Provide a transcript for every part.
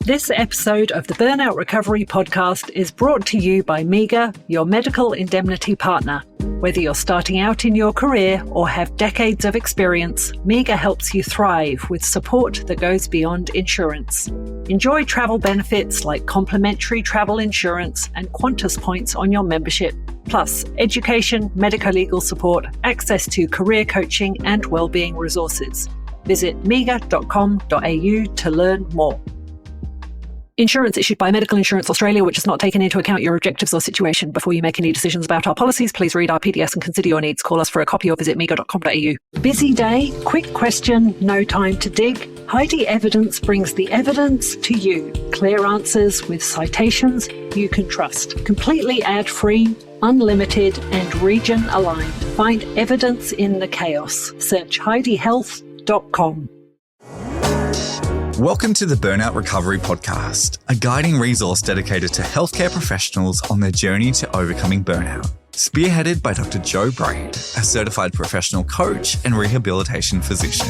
This episode of the Burnout Recovery Podcast is brought to you by MEGA, your medical indemnity partner. Whether you're starting out in your career or have decades of experience, MEGA helps you thrive with support that goes beyond insurance. Enjoy travel benefits like complimentary travel insurance and Qantas points on your membership, plus education, medico-legal support, access to career coaching and wellbeing resources. Visit mega.com.au to learn more. Insurance issued by Medical Insurance Australia, which has not taken into account your objectives or situation. Before you make any decisions about our policies, please read our PDS and consider your needs. Call us for a copy or visit mega.com.au. Busy day, quick question, no time to dig. Heidi Evidence brings the evidence to you. Clear answers with citations you can trust. Completely ad-free, unlimited and region-aligned. Find evidence in the chaos. Search HeidiHealth.com. Welcome to the Burnout Recovery Podcast, a guiding resource dedicated to healthcare professionals on their journey to overcoming burnout. Spearheaded by Dr. Joe Braid, a certified professional coach and rehabilitation physician.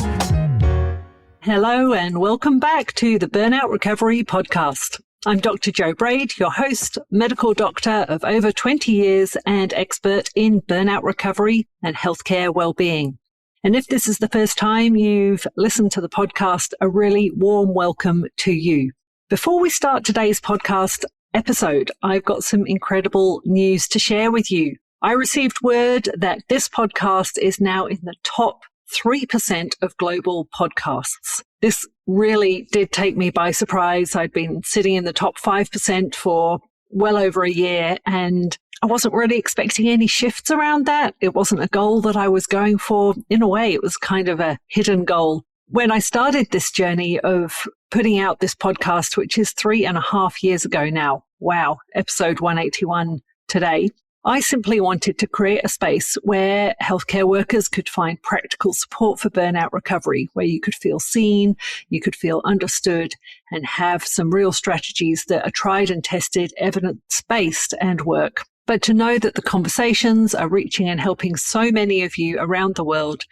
Hello and welcome back to the Burnout Recovery Podcast. I'm Dr. Joe Braid, your host, medical doctor of over 20 years and expert in burnout recovery and healthcare well-being. And if this is the first time you've listened to the podcast, a really warm welcome to you. Before we start today's podcast episode, I've got some incredible news to share with you. I received word that this podcast is now in the top 3% of global podcasts. This really did take me by surprise. I'd been sitting in the top 5% for well over a year, and I wasn't really expecting any shifts around that. It wasn't a goal that I was going for. In a way, it was kind of a hidden goal. When I started this journey of putting out this podcast, which is 3.5 years ago now, wow, episode 181 today, I simply wanted to create a space where healthcare workers could find practical support for burnout recovery, where you could feel seen, you could feel understood, and have some real strategies that are tried and tested, evidence-based, and work. But to know that the conversations are reaching and helping so many of you around the world,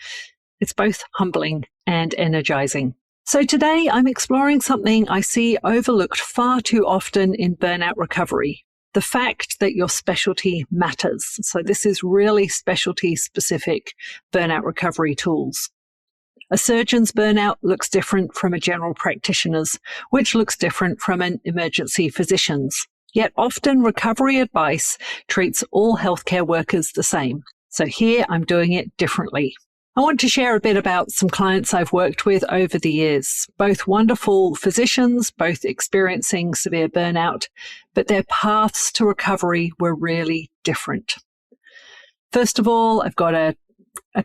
it's both humbling and energizing. So today I'm exploring something I see overlooked far too often in burnout recovery. The fact that your specialty matters. So this is really specialty specific burnout recovery tools. A surgeon's burnout looks different from a general practitioner's, which looks different from an emergency physician's. Yet often recovery advice treats all healthcare workers the same. So here I'm doing it differently. I want to share a bit about some clients I've worked with over the years, both wonderful physicians, both experiencing severe burnout, but their paths to recovery were really different. First of all, I've got a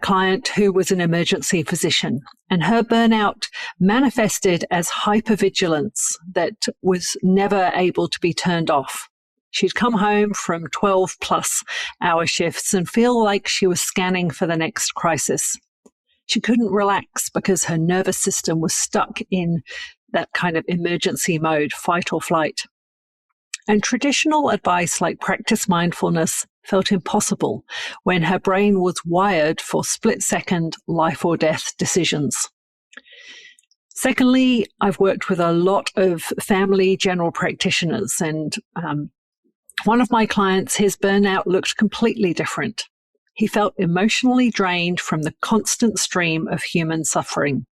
client who was an emergency physician, and her burnout manifested as hypervigilance that was never able to be turned off. She'd come home from 12 plus hour shifts and feel like she was scanning for the next crisis. She couldn't relax because her nervous system was stuck in that kind of emergency mode, fight or flight. And traditional advice like practice mindfulness felt impossible when her brain was wired for split-second life or death decisions. Secondly, I've worked with a lot of family general practitioners, and one of my clients, his burnout looked completely different. He felt emotionally drained from the constant stream of human suffering,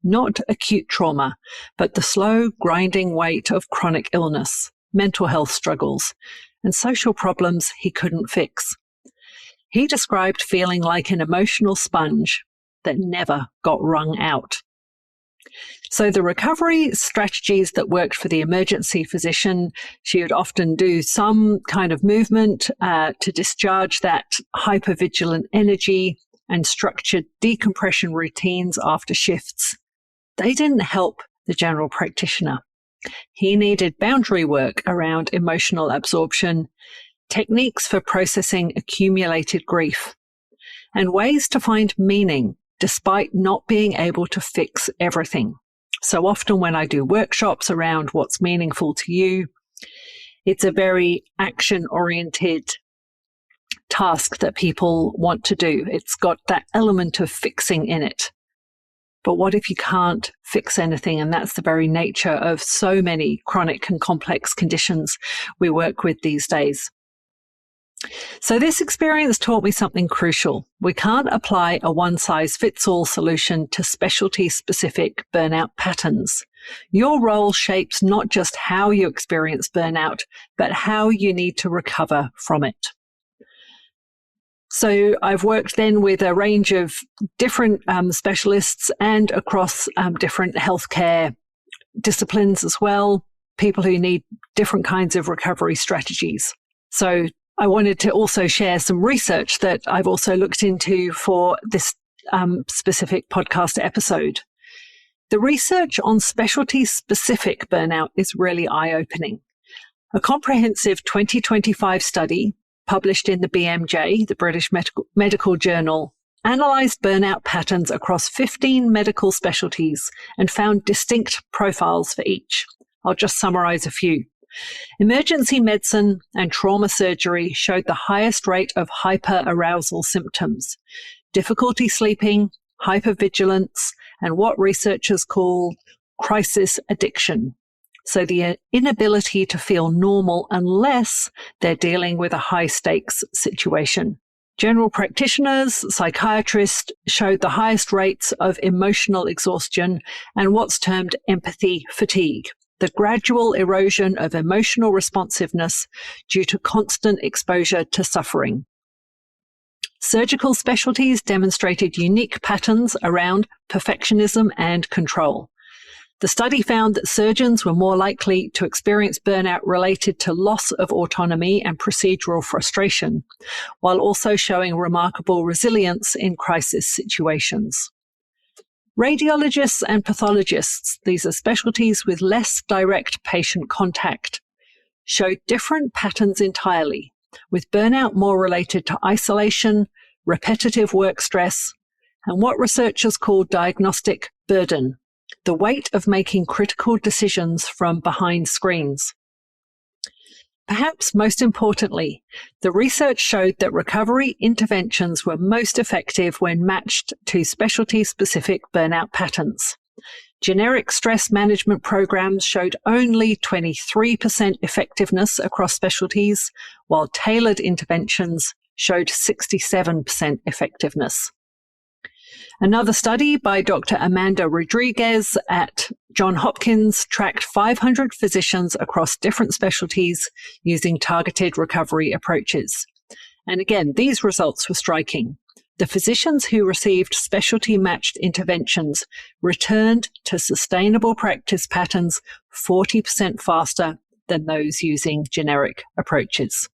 not acute trauma, but the slow, grinding weight of chronic illness, mental health struggles, and social problems he couldn't fix. He described feeling like an emotional sponge that never got wrung out. So the recovery strategies that worked for the emergency physician, she would often do some kind of movement to discharge that hypervigilant energy and structured decompression routines after shifts. They didn't help the general practitioner. He needed boundary work around emotional absorption, techniques for processing accumulated grief, and ways to find meaning despite not being able to fix everything. So often when I do workshops around what's meaningful to you, it's a very action-oriented task that people want to do. It's got that element of fixing in it. But what if you can't fix anything? And that's the very nature of so many chronic and complex conditions we work with these days. So this experience taught me something crucial. We can't apply a one-size-fits-all solution to specialty-specific burnout patterns. Your role shapes not just how you experience burnout, but how you need to recover from it. So I've worked then with a range of different specialists and across different healthcare disciplines as well, people who need different kinds of recovery strategies. So I wanted to also share some research that I've also looked into for this specific podcast episode. The research on specialty-specific burnout is really eye-opening. A comprehensive 2025 study published in the BMJ, the British Medical Journal, analysed burnout patterns across 15 medical specialties and found distinct profiles for each. I'll just summarise a few. Emergency medicine and trauma surgery showed the highest rate of hyperarousal symptoms, difficulty sleeping, hypervigilance, and what researchers call crisis addiction. So the inability to feel normal unless they're dealing with a high-stakes situation. General practitioners, psychiatrists showed the highest rates of emotional exhaustion and what's termed empathy fatigue, the gradual erosion of emotional responsiveness due to constant exposure to suffering. Surgical specialties demonstrated unique patterns around perfectionism and control. The study found that surgeons were more likely to experience burnout related to loss of autonomy and procedural frustration, while also showing remarkable resilience in crisis situations. Radiologists and pathologists, these are specialties with less direct patient contact, showed different patterns entirely, with burnout more related to isolation, repetitive work stress, and what researchers call diagnostic burden, the weight of making critical decisions from behind screens. Perhaps most importantly, the research showed that recovery interventions were most effective when matched to specialty-specific burnout patterns. Generic stress management programs showed only 23% effectiveness across specialties, while tailored interventions showed 67% effectiveness. Another study by Dr. Amanda Rodriguez at Johns Hopkins tracked 500 physicians across different specialties using targeted recovery approaches. And again, these results were striking. The physicians who received specialty-matched interventions returned to sustainable practice patterns 40% faster than those using generic approaches.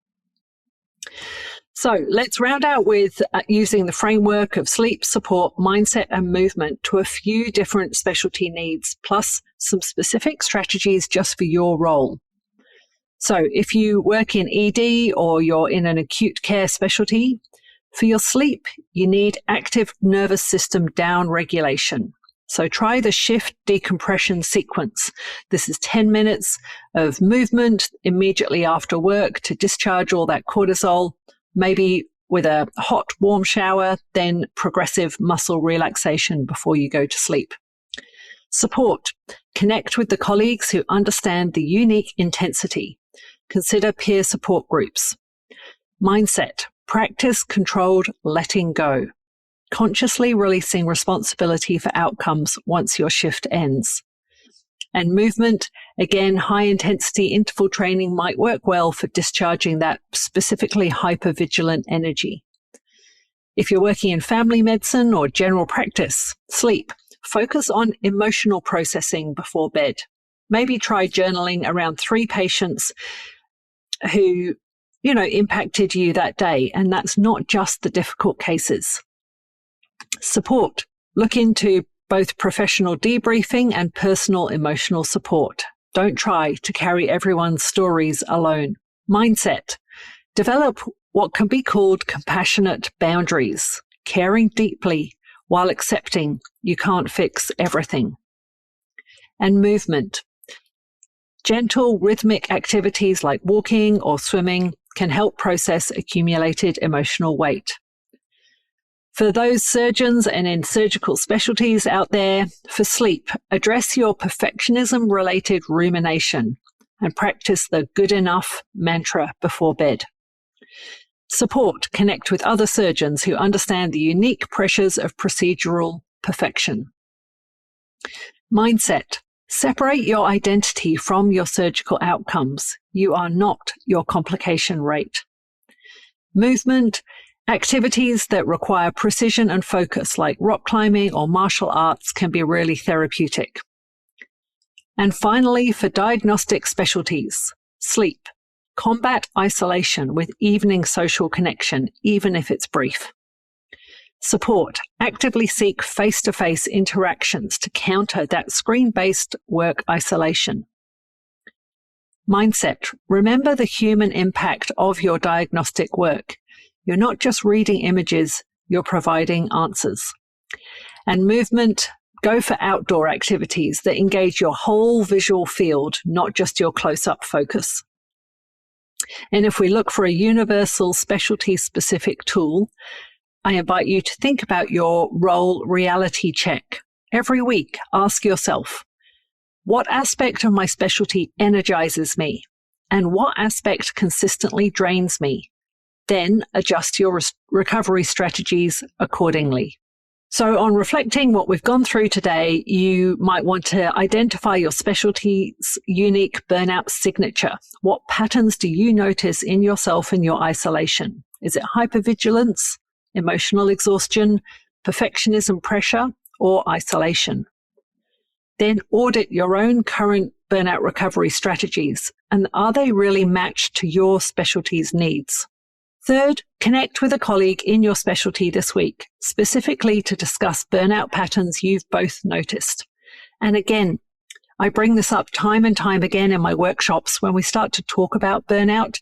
So let's round out with using the framework of sleep, support, mindset, and movement to a few different specialty needs, plus some specific strategies just for your role. So if you work in ED or you're in an acute care specialty, for your sleep, you need active nervous system down regulation. So try the shift decompression sequence. This is 10 minutes of movement immediately after work to discharge all that cortisol, maybe with a hot, warm shower, then progressive muscle relaxation before you go to sleep. Support. Connect with the colleagues who understand the unique intensity. Consider peer support groups. Mindset. Practice controlled letting go. Consciously releasing responsibility for outcomes once your shift ends. And movement, again, high-intensity interval training might work well for discharging that specifically hypervigilant energy. If you're working in family medicine or general practice, sleep, focus on emotional processing before bed. Maybe try journaling around 3 patients who, impacted you that day, and that's not just the difficult cases. Support, look into both professional debriefing and personal emotional support. Don't try to carry everyone's stories alone. Mindset. Develop what can be called compassionate boundaries, caring deeply while accepting you can't fix everything. And movement. Gentle rhythmic activities like walking or swimming can help process accumulated emotional weight. For those surgeons and in surgical specialties out there, for sleep, address your perfectionism-related rumination and practice the good enough mantra before bed. Support, connect with other surgeons who understand the unique pressures of procedural perfection. Mindset, separate your identity from your surgical outcomes. You are not your complication rate. Movement, activities that require precision and focus, like rock climbing or martial arts, can be really therapeutic. And finally, for diagnostic specialties, sleep. Combat isolation with evening social connection, even if it's brief. Support. Actively seek face-to-face interactions to counter that screen-based work isolation. Mindset. Remember the human impact of your diagnostic work. You're not just reading images, you're providing answers. And movement. Go for outdoor activities that engage your whole visual field, not just your close-up focus. And if we look for a universal specialty-specific tool, I invite you to think about your role reality check. Every week, ask yourself, what aspect of my specialty energizes me? And what aspect consistently drains me? Then adjust your recovery strategies accordingly. So on reflecting what we've gone through today, you might want to identify your specialty's unique burnout signature. What patterns do you notice in yourself in your isolation? Is it hypervigilance, emotional exhaustion, perfectionism pressure, or isolation? Then audit your own current burnout recovery strategies, and are they really matched to your specialty's needs? Third, connect with a colleague in your specialty this week, specifically to discuss burnout patterns you've both noticed. And again, I bring this up time and time again in my workshops. When we start to talk about burnout,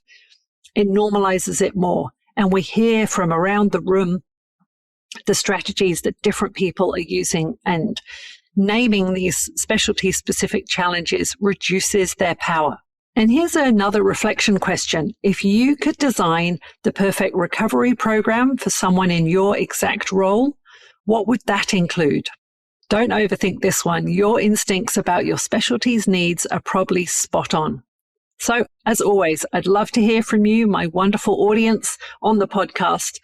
it normalizes it more. And we hear from around the room the strategies that different people are using, and naming these specialty-specific challenges reduces their power. And here's another reflection question. If you could design the perfect recovery program for someone in your exact role, what would that include? Don't overthink this one. Your instincts about your specialty's needs are probably spot on. So, as always, I'd love to hear from you, my wonderful audience on the podcast.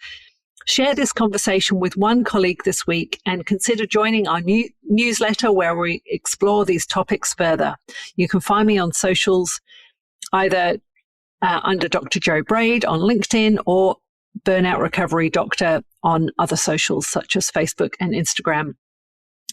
Share this conversation with one colleague this week and consider joining our new newsletter where we explore these topics further. You can find me on socials, either under Dr. Joe Braid on LinkedIn or Burnout Recovery Doctor on other socials such as Facebook and Instagram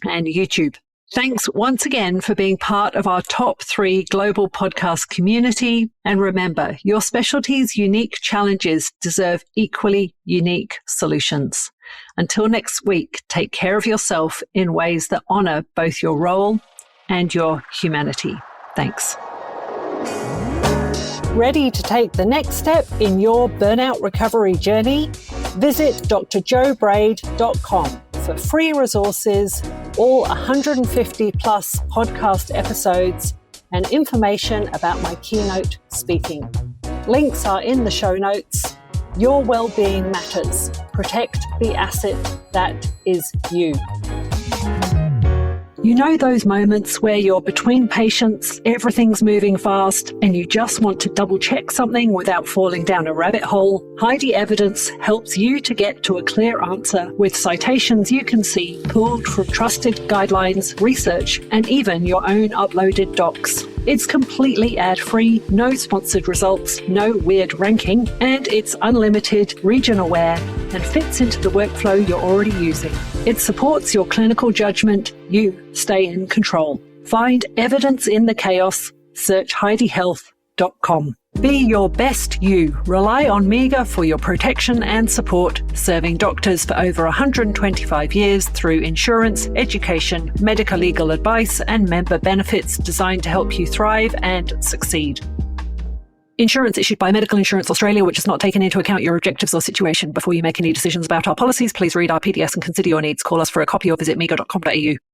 and YouTube. Thanks once again for being part of our top 3 global podcast community. And remember, your specialty's unique challenges deserve equally unique solutions. Until next week, take care of yourself in ways that honor both your role and your humanity. Thanks. Ready to take the next step in your burnout recovery journey? Visit drjoebraid.com for free resources, all 150 plus podcast episodes, and information about my keynote speaking. Links are in the show notes. Your well-being matters. Protect the asset that is you. You know those moments where you're between patients, everything's moving fast, and you just want to double-check something without falling down a rabbit hole? Heidi Evidence helps you to get to a clear answer with citations you can see pulled from trusted guidelines, research, and even your own uploaded docs. It's completely ad-free, no sponsored results, no weird ranking, and it's unlimited, region-aware, and fits into the workflow you're already using. It supports your clinical judgment. You stay in control. Find evidence in the chaos. Search HeidiHealth.com. Be your best you. Rely on MEGA for your protection and support, serving doctors for over 125 years through insurance, education, medical legal advice, and member benefits designed to help you thrive and succeed. Insurance issued by Medical Insurance Australia, which has not taken into account your objectives or situation. Before you make any decisions about our policies, please read our PDS and consider your needs. Call us for a copy or visit mega.com.au.